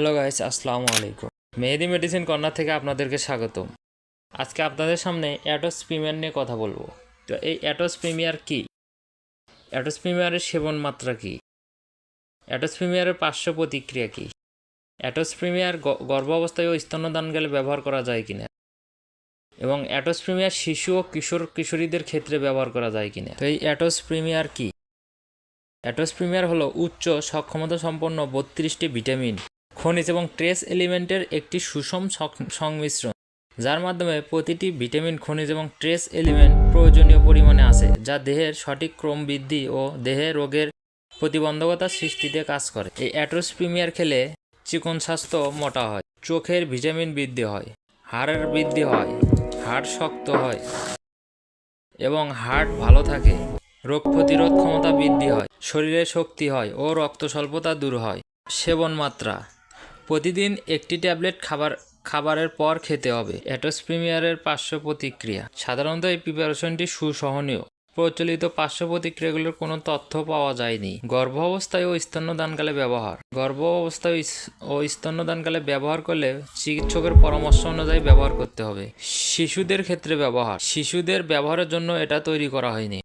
Hello guys, আসসালামু আলাইকুম। মেহেদি medicine corner থেকে আপনাদেরকে স্বাগতম। আজকে আপনাদের সামনে অ্যাটোস প্রিমিয়ার নিয়ে কথা বলবো। তো এই অ্যাটোস প্রিমিয়ার কি? অ্যাটোস প্রিমিয়ারের সেবন মাত্রা কি? অ্যাটোস প্রিমিয়ারের পার্শ্ব প্রতিক্রিয়া কি? অ্যাটোস প্রিমিয়ার গর্ভাবস্থায় ও স্তন্যদানকালে ব্যবহার করা যায় কিনা, এবং অ্যাটোস প্রিমিয়ার শিশু ও কিশোরীদের ক্ষেত্রে ব্যবহার করা যায় কিনা। তো এই অ্যাটোস প্রিমিয়ার কি? অ্যাটোস প্রিমিয়ার হলো উচ্চ সক্ষমতা সম্পন্ন 32টি ভিটামিন, খনিজ এবং ট্রেস এলিমেন্টের একটি সুষম সংমিশ্রণ, যার মাধ্যমে প্রতিটি ভিটামিন, খনিজ এবং ট্রেস এলিমেন্ট প্রয়োজনীয় পরিমাণে আছে, যা দেহের সঠিক ক্রম বৃদ্ধি ও দেহে রোগের প্রতিবন্ধকতা সৃষ্টিতে কাজ করে। এই অ্যাটোস প্রিমিয়ার খেলে চিকন স্বাস্থ্য মোটা হয়, চোখের ভিটামিন বৃদ্ধি হয়, হাড়ের বৃদ্ধি হয়, হাড় শক্ত হয় এবং হার্ট ভালো থাকে, রোগ প্রতিরোধ ক্ষমতা বৃদ্ধি হয়, শরীরে শক্তি হয় ও রক্ত স্বল্পতা দূর হয়। সেবন মাত্রা: প্রতিদিন একটি ট্যাবলেট খাবারের পর খেতে হবে। অ্যাটোস প্রিমিয়ারের পার্শ্ব প্রতিক্রিয়া: সাধারণত এই প্রিপারেশনটি সুসহনীয়। প্রচলিত পার্শ্ব প্রতিক্রিয়াগুলোর কোনো তথ্য পাওয়া যায়নি। গর্ভাবস্থায় ও স্তন্যদানকালে ব্যবহার: গর্ভাবস্থায় ও স্তন্যদানকালে ব্যবহার করলে চিকিৎসকের পরামর্শ অনুযায়ী ব্যবহার করতে হবে। শিশুদের ক্ষেত্রে ব্যবহার: শিশুদের ব্যবহারের জন্য এটা তৈরি করা হয়নি।